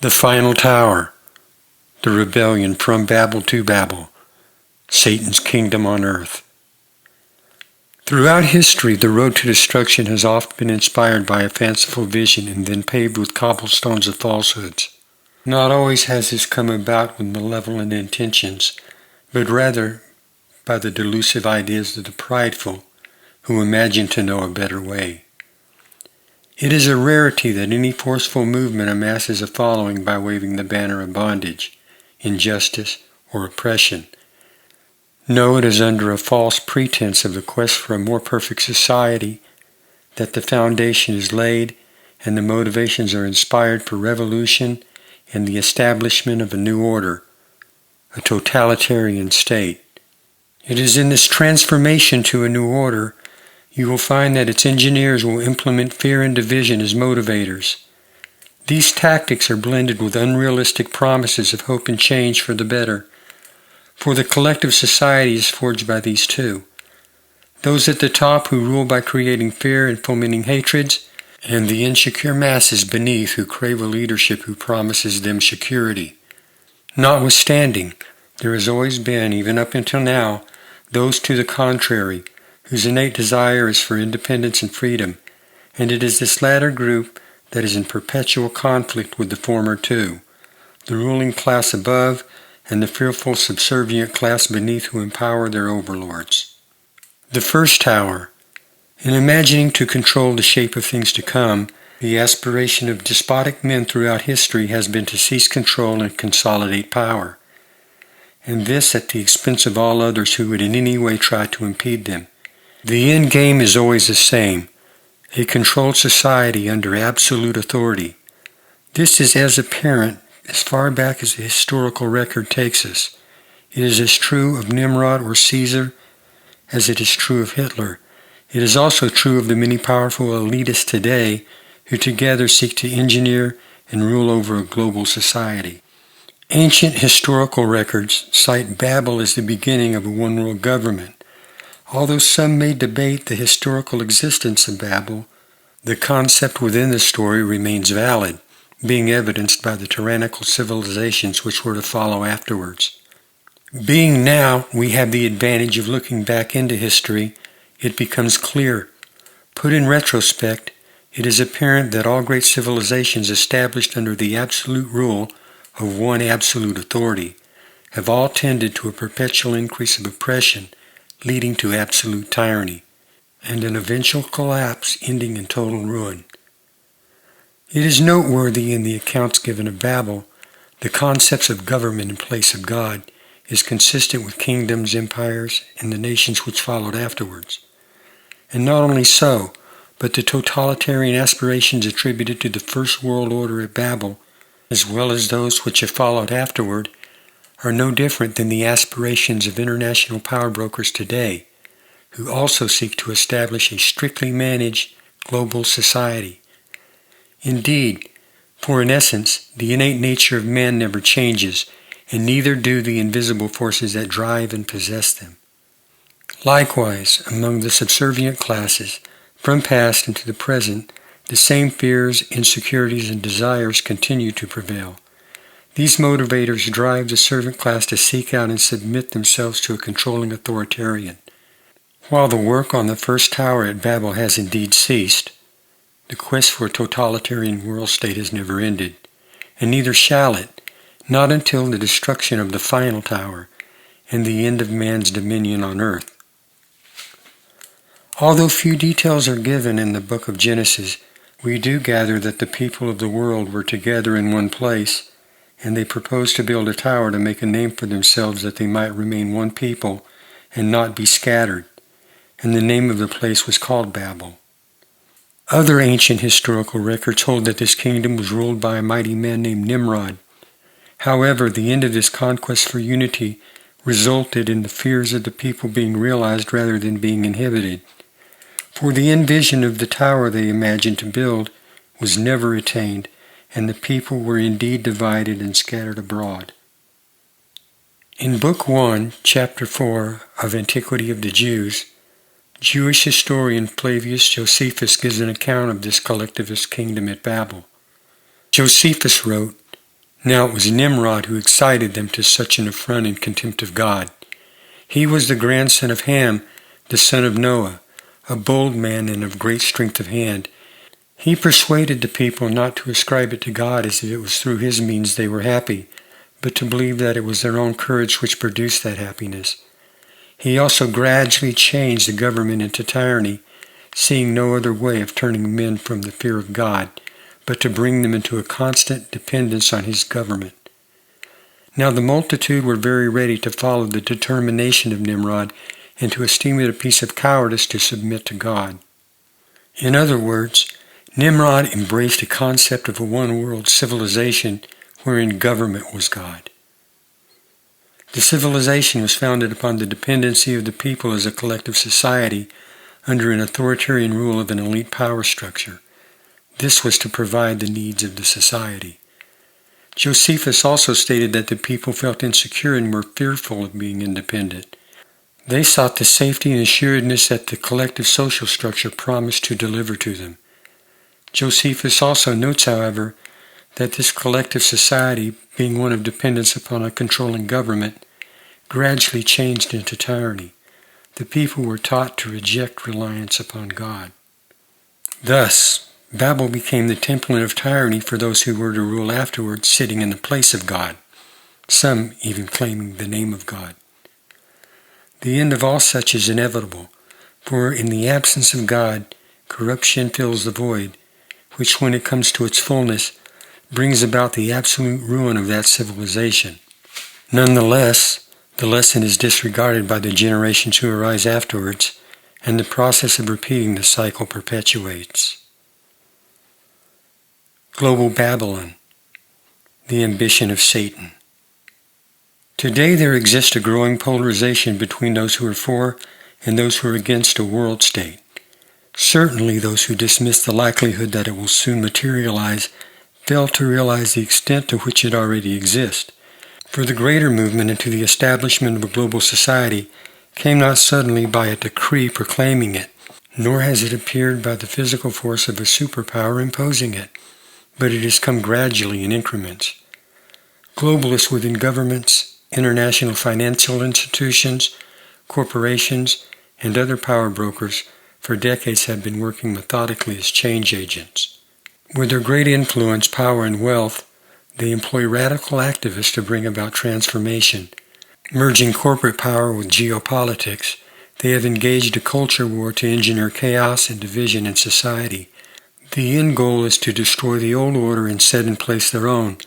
The Final Tower, the rebellion from Babel to Babel, Satan's kingdom on earth. Throughout history, the road to destruction has often been inspired by a fanciful vision and then paved with cobblestones of falsehoods. Not always has this come about with malevolent intentions, but rather by the delusive ideas of the prideful who imagine to know a better way. It is a rarity that any forceful movement amasses a following by waving the banner of bondage, injustice, or oppression. No, it is under a false pretense of the quest for a more perfect society that the foundation is laid and the motivations are inspired for revolution and the establishment of a new order, a totalitarian state. It is in this transformation to a new order you will find that its engineers will implement fear and division as motivators. These tactics are blended with unrealistic promises of hope and change for the better, for the collective society is forged by these two. Those at the top who rule by creating fear and fomenting hatreds, and the insecure masses beneath who crave a leadership who promises them security. Notwithstanding, there has always been, even up until now, those to the contrary, whose innate desire is for independence and freedom, and it is this latter group that is in perpetual conflict with the former two, the ruling class above and the fearful subservient class beneath who empower their overlords. The first tower. In imagining to control the shape of things to come, the aspiration of despotic men throughout history has been to seize control and consolidate power, and this at the expense of all others who would in any way try to impede them. The end game is always the same, a controlled society under absolute authority. This is as apparent as far back as the historical record takes us. It is as true of Nimrod or Caesar as it is true of Hitler. It is also true of the many powerful elitists today who together seek to engineer and rule over a global society. Ancient historical records cite Babel as the beginning of a one-world government. Although some may debate the historical existence of Babel, the concept within the story remains valid, being evidenced by the tyrannical civilizations which were to follow afterwards. Being now we have the advantage of looking back into history, it becomes clear. Put in retrospect, it is apparent that all great civilizations established under the absolute rule of one absolute authority have all tended to a perpetual increase of oppression, leading to absolute tyranny, and an eventual collapse ending in total ruin. It is noteworthy in the accounts given of Babel, the concepts of government in place of God is consistent with kingdoms, empires, and the nations which followed afterwards. And not only so, but the totalitarian aspirations attributed to the first world order at Babel, as well as those which have followed afterward, are no different than the aspirations of international power brokers today, who also seek to establish a strictly managed global society. Indeed, for in essence, the innate nature of man never changes, and neither do the invisible forces that drive and possess them. Likewise, among the subservient classes, from past into the present, the same fears, insecurities, and desires continue to prevail. These motivators drive the servant class to seek out and submit themselves to a controlling authoritarian. While the work on the first tower at Babel has indeed ceased, the quest for a totalitarian world state has never ended, and neither shall it, not until the destruction of the final tower and the end of man's dominion on earth. Although few details are given in the book of Genesis, we do gather that the people of the world were together in one place, and they proposed to build a tower to make a name for themselves that they might remain one people and not be scattered, and the name of the place was called Babel. Other ancient historical records hold that this kingdom was ruled by a mighty man named Nimrod. However, the end of this conquest for unity resulted in the fears of the people being realized rather than being inhibited. For the end vision of the tower they imagined to build was never attained, and the people were indeed divided and scattered abroad. In Book 1, Chapter 4 of Antiquity of the Jews, Jewish historian Flavius Josephus gives an account of this collectivist kingdom at Babel. Josephus wrote, Now it was Nimrod who excited them to such an affront and contempt of God. He was the grandson of Ham, the son of Noah, a bold man and of great strength of hand. He persuaded the people not to ascribe it to God as if it was through his means they were happy, but to believe that it was their own courage which produced that happiness. He also gradually changed the government into tyranny, seeing no other way of turning men from the fear of God, but to bring them into a constant dependence on his government. Now the multitude were very ready to follow the determination of Nimrod and to esteem it a piece of cowardice to submit to God. In other words, Nimrod embraced a concept of a one-world civilization wherein government was God. The civilization was founded upon the dependency of the people as a collective society under an authoritarian rule of an elite power structure. This was to provide the needs of the society. Josephus also stated that the people felt insecure and were fearful of being independent. They sought the safety and assuredness that the collective social structure promised to deliver to them. Josephus also notes, however, that this collective society, being one of dependence upon a controlling government, gradually changed into tyranny. The people were taught to reject reliance upon God. Thus, Babel became the template of tyranny for those who were to rule afterwards, sitting in the place of God, some even claiming the name of God. The end of all such is inevitable, for in the absence of God, corruption fills the void, which when it comes to its fullness, brings about the absolute ruin of that civilization. Nonetheless, the lesson is disregarded by the generations who arise afterwards, and the process of repeating the cycle perpetuates. Global Babylon, the ambition of Satan. Today there exists a growing polarization between those who are for and those who are against a world state. Certainly those who dismiss the likelihood that it will soon materialize fail to realize the extent to which it already exists. For the greater movement into the establishment of a global society came not suddenly by a decree proclaiming it, nor has it appeared by the physical force of a superpower imposing it, but it has come gradually in increments. Globalists within governments, international financial institutions, corporations, and other power brokers for decades have been working methodically as change agents. With their great influence, power, and wealth, they employ radical activists to bring about transformation. Merging corporate power with geopolitics, they have engaged a culture war to engineer chaos and division in society. The end goal is to destroy the old order and set in place their own.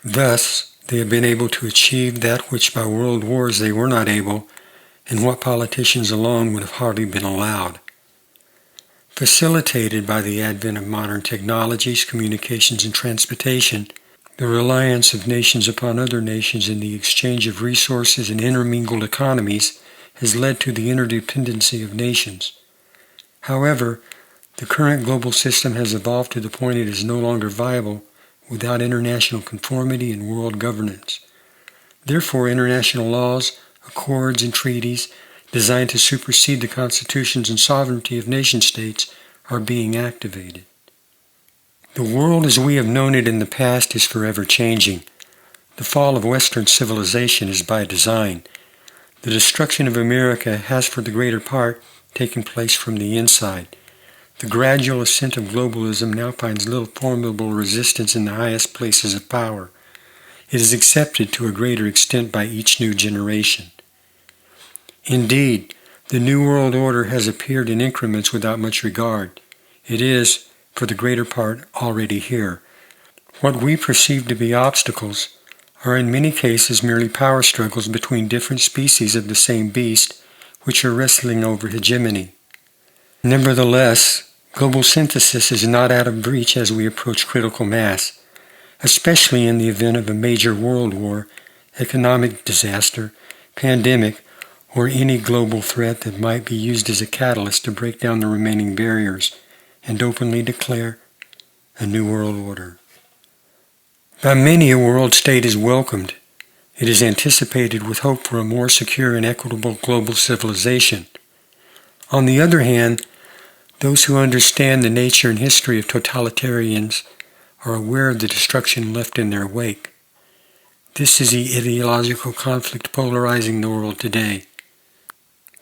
Thus, they have been able to achieve that which by world wars they were not able, and what politicians alone would have hardly been allowed. Facilitated by the advent of modern technologies, communications, and transportation, the reliance of nations upon other nations in the exchange of resources and intermingled economies has led to the interdependency of nations. However, the current global system has evolved to the point it is no longer viable without international conformity and world governance. Therefore, international laws, accords, and treaties designed to supersede the constitutions and sovereignty of nation-states are being activated. The world as we have known it in the past is forever changing. The fall of Western civilization is by design. The destruction of America has for the greater part taken place from the inside. The gradual ascent of globalism now finds little formidable resistance in the highest places of power. It is accepted to a greater extent by each new generation. Indeed, the New World Order has appeared in increments without much regard. It is, for the greater part, already here. What we perceive to be obstacles are in many cases merely power struggles between different species of the same beast, which are wrestling over hegemony. Nevertheless, global synthesis is not out of reach as we approach critical mass, especially in the event of a major world war, economic disaster, pandemic, or any global threat that might be used as a catalyst to break down the remaining barriers and openly declare a new world order. By many, a world state is welcomed. It is anticipated with hope for a more secure and equitable global civilization. On the other hand, those who understand the nature and history of totalitarians are aware of the destruction left in their wake. This is the ideological conflict polarizing the world today.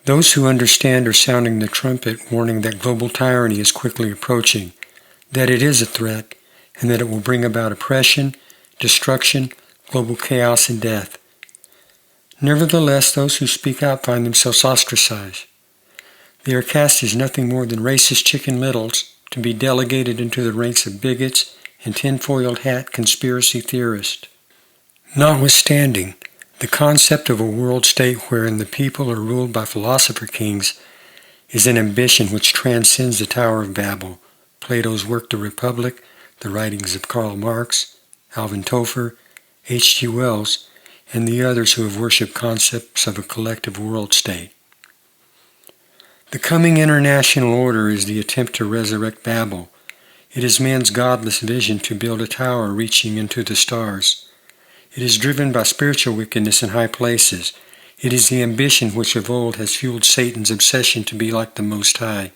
Those who understand are sounding the trumpet, warning that global tyranny is quickly approaching, that it is a threat, and that it will bring about oppression, destruction, global chaos, and death. Nevertheless, those who speak out find themselves ostracized. They are cast as nothing more than racist chicken littles to be delegated into the ranks of bigots and tinfoil hat conspiracy theorists. Notwithstanding, the concept of a world state wherein the people are ruled by philosopher kings is an ambition which transcends the Tower of Babel, Plato's work The Republic, the writings of Karl Marx, Alvin Toffler, H.G. Wells, and the others who have worshipped concepts of a collective world state. The coming international order is the attempt to resurrect Babel. It is man's godless vision to build a tower reaching into the stars. It is driven by spiritual wickedness in high places. It is the ambition which of old has fueled Satan's obsession to be like the Most High.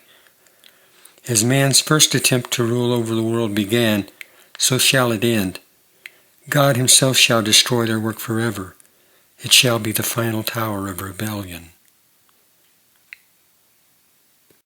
As man's first attempt to rule over the world began, so shall it end. God himself shall destroy their work forever. It shall be the final tower of rebellion.